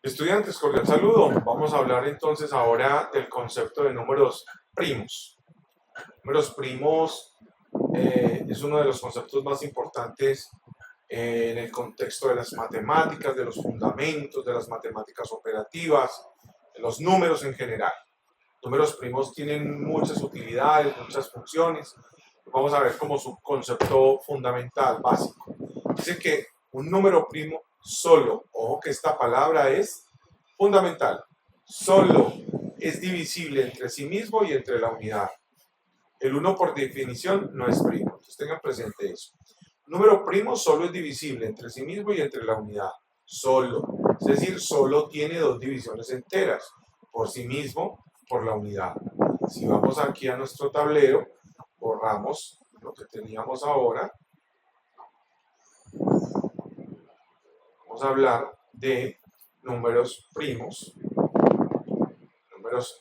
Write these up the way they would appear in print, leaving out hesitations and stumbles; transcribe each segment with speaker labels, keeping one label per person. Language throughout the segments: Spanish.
Speaker 1: Estudiantes, cordial saludo. Vamos a hablar entonces ahora del concepto de números primos. Números primos es uno de los conceptos más importantes en el contexto de las matemáticas, de los fundamentos de las matemáticas operativas, de los números en general. Números primos tienen muchas utilidades, muchas funciones. Vamos a ver como su concepto fundamental, básico. Dice que un número primo solo, ojo que esta palabra es fundamental, solo es divisible entre sí mismo y entre la unidad. El 1 por definición no es primo, entonces tengan presente eso. Un número primo solo es divisible entre sí mismo y entre la unidad, solo. Es decir, solo tiene dos divisiones enteras, por sí mismo, por la unidad. Si vamos aquí a nuestro tablero, borramos lo que teníamos ahora. Vamos a hablar de números primos. Números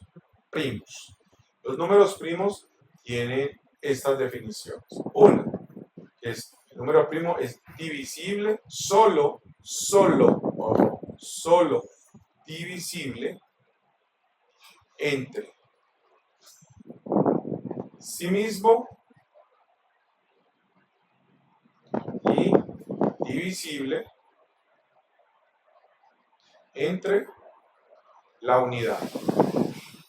Speaker 1: primos. Los números primos tienen estas definiciones. Una, que es el número primo es divisible solo divisible entre sí mismo y divisible entre la unidad.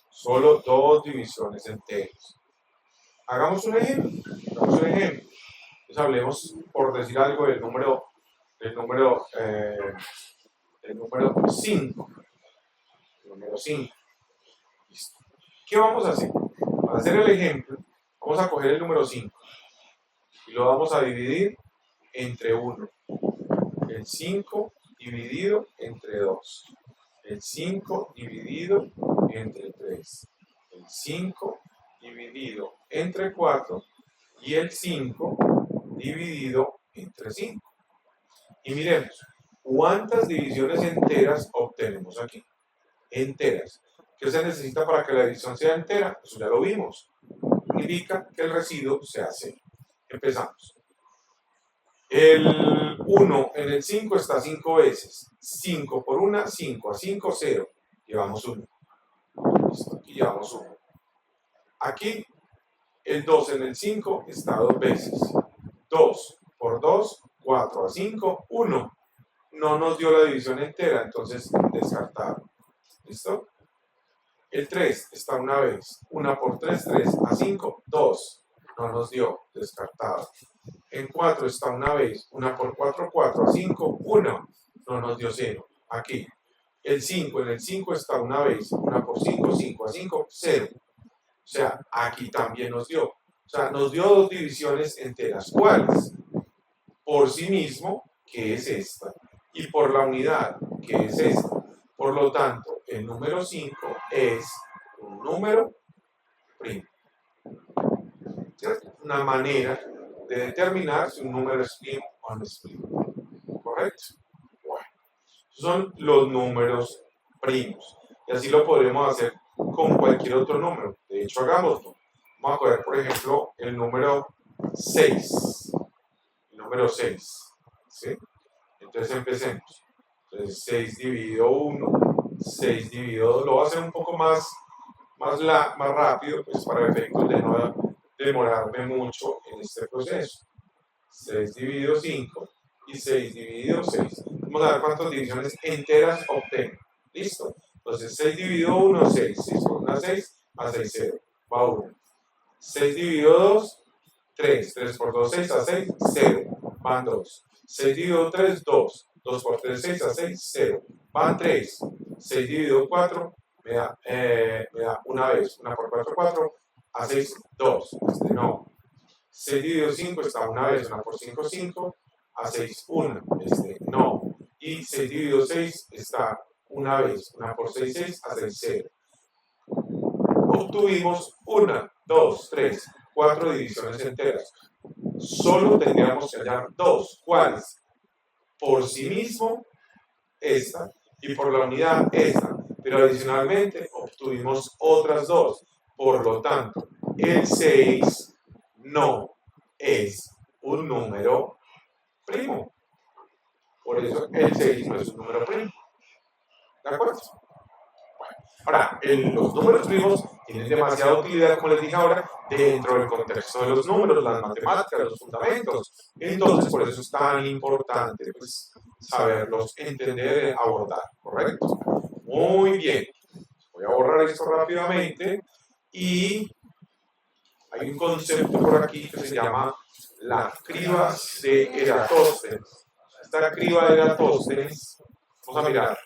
Speaker 1: Solo dos divisiones enteras. Hagamos un ejemplo. Entonces hablemos, por decir algo, del número 5. Número 5. Listo. ¿Qué vamos a hacer? Para hacer el ejemplo, vamos a coger el número 5 y lo vamos a dividir entre 1. El 5 dividido entre 2. El 5 dividido entre 3. El 5 dividido entre 4. Y el 5 dividido entre 5. Y miremos, ¿cuántas divisiones enteras obtenemos aquí? Enteras. ¿Qué se necesita para que la división sea entera? Eso ya lo vimos. Significa que el residuo sea 0. Empezamos. El 1 en el 5 está 5 veces. 5 por 1, 5. A 5, 0. Llevamos 1. Listo, aquí llevamos 1. Aquí el 2 en el 5 está 2 veces. 2 por 2, 4. A 5, 1. No nos dio la división entera, entonces descartado. ¿Listo? El 3 está una vez. 1 por 3, 3. A 5, 2. No nos dio, descartado. En 4 está una vez. 1 por 4, 4. A 5, 1. No nos dio 0. Aquí. El 5 en el 5 está una vez. 1 por 5, 5. A 5, 0. O sea, aquí también nos dio. O sea, nos dio dos divisiones enteras. ¿Cuáles? Por sí mismo, que es esta. Y por la unidad, que es esta. Por lo tanto, el número 5 es un número primo. ¿Cierto? Una manera de determinar si un número es primo o no es primo. ¿Correcto? Bueno, son los números primos. Y así lo podremos hacer con cualquier otro número. De hecho, hagámoslo. Vamos a coger, por ejemplo, el número 6. El número 6. ¿Sí? Entonces empecemos. Entonces 6 dividido 1, 6 dividido 2. Lo voy a hacer un poco más rápido, pues para efectos de no demorarme mucho en este proceso. 6 dividido 5 y 6 dividido 6. Vamos a ver cuántas divisiones enteras obtengo. ¿Listo? Entonces 6 dividido 1, 6. 6 por 1, 6. A 6, 0. Va 1. 6 dividido 2, 3. 3 por 2, 6. A 6, 0. Van 2. 6 dividido 3, 2. 2 por 3, 6. A 6, 0. Van 3. 6 dividido 4, me da una vez. 1 por 4, 4. A 6, 2. No. 6 dividido 5 está una vez. 1 por 5, 5. A 6, 1. No. Y 6 dividido 6 está una vez. 1 por 6, 6. A 6, 0. Obtuvimos 1, 2, 3, 4 divisiones enteras. Solo tendríamos que hallar 2. ¿Cuáles? Por sí mismo, esta, y por la unidad, esta. Pero adicionalmente obtuvimos otras 2. Por lo tanto, el 6 no es un número primo. Por eso el 6 no es un número primo. ¿De acuerdo? Ahora, los números primos tienen demasiada utilidad, como les dije ahora, dentro del contexto de los números, las matemáticas, los fundamentos. Entonces, por eso es tan importante pues, saberlos entender, abordar, ¿correcto? Muy bien. Voy a borrar esto rápidamente y hay un concepto por aquí que se llama la criba de Eratóstenes. Esta criba de Eratóstenes, vamos a mirar.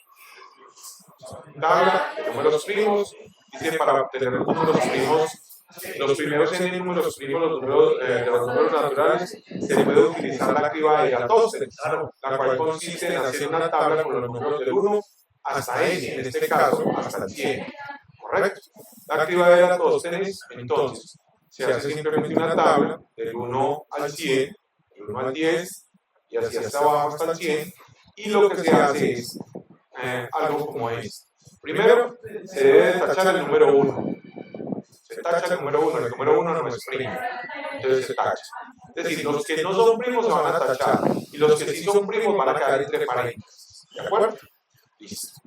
Speaker 1: Tabla de números primos, dice para obtener los números primos, los primeros n números primos, los números, de los números naturales, se puede utilizar la criba de Eratóstenes, la cual consiste en hacer una tabla con los números del 1 hasta n, en este caso hasta el 100, ¿correcto? La criba de Eratóstenes, entonces, se hace simplemente una tabla del 1 al 100, del 1 al 10, y así hasta abajo hasta el 100, y lo que se hace es algo como esto. Primero, se debe tachar el número 1. Se tacha el número 1, el número 1 no es primo. Entonces se tacha. Es decir, los que no son primos se van a tachar, y los que sí son primos van a quedar entre paréntesis. ¿De acuerdo? Listo.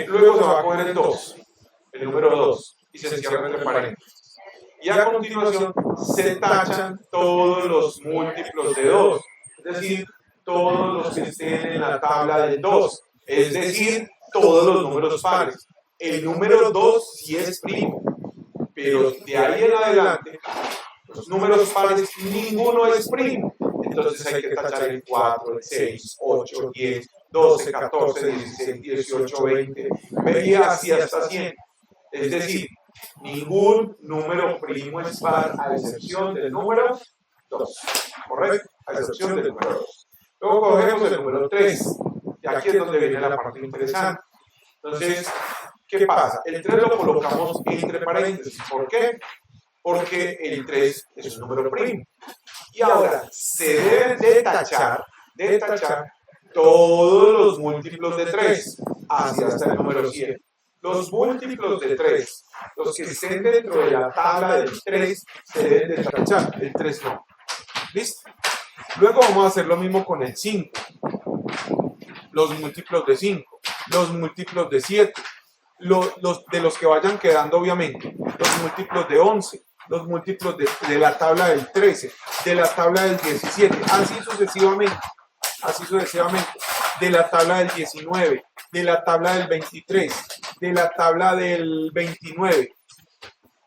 Speaker 1: Luego se va a coger el 2, el número 2, y se encierra entre paréntesis. Y a continuación se tachan todos los múltiplos de 2, es decir, todos los que estén en la tabla del 2, es decir, todos los números pares. El número 2 sí es primo, pero de ahí en adelante, los números pares, ninguno es primo. Entonces hay que tachar el 4, el 6, 8, 10, 12, 14, 16, 18, 20, y así hasta 100. Es decir, ningún número primo es par a excepción del número 2. ¿Correcto? A excepción del número 2. Luego cogemos el número 3. Y aquí es donde viene la parte interesante. Entonces, ¿qué pasa? El 3 lo colocamos entre paréntesis. ¿Por qué? Porque el 3 es un número primo. Y ahora se deben de tachar todos los múltiplos de 3, hacia hasta el número 100. Los múltiplos de 3, los que estén dentro de la tabla del 3, se deben de tachar, el 3 no. ¿Listo? Luego vamos a hacer lo mismo con el 5. Los múltiplos de 5, los múltiplos de 7, de los que vayan quedando obviamente, los múltiplos de 11, los múltiplos de la tabla del 13, de la tabla del 17, así sucesivamente, de la tabla del 19, de la tabla del 23, de la tabla del 29.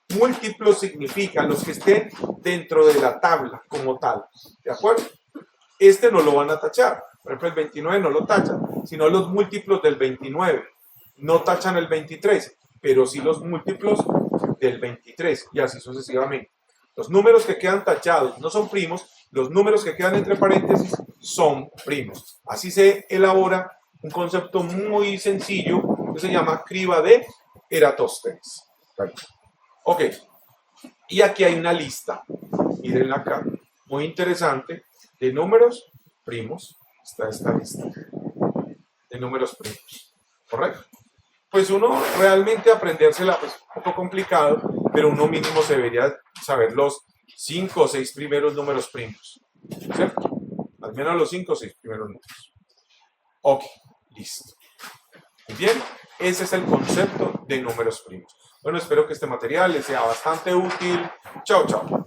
Speaker 1: Múltiplos significan los que estén dentro de la tabla como tal, ¿de acuerdo? Este no lo van a tachar. Por ejemplo, el 29 no lo tachan, sino los múltiplos del 29. No tachan el 23, pero sí los múltiplos del 23 y así sucesivamente. Los números que quedan tachados no son primos, los números que quedan entre paréntesis son primos. Así se elabora un concepto muy sencillo que se llama criba de Eratóstenes. Ok, y aquí hay una lista, mírenla acá, muy interesante, de números primos. Está esta lista de números primos, ¿correcto? Pues uno realmente aprendérsela pues un poco complicado, pero uno mínimo se debería saber los 5 o 6 primeros números primos, ¿cierto? Al menos los 5 o 6 primeros números. Ok, listo. Muy bien, ese es el concepto de números primos. Bueno, espero que este material les sea bastante útil. Chao, chao.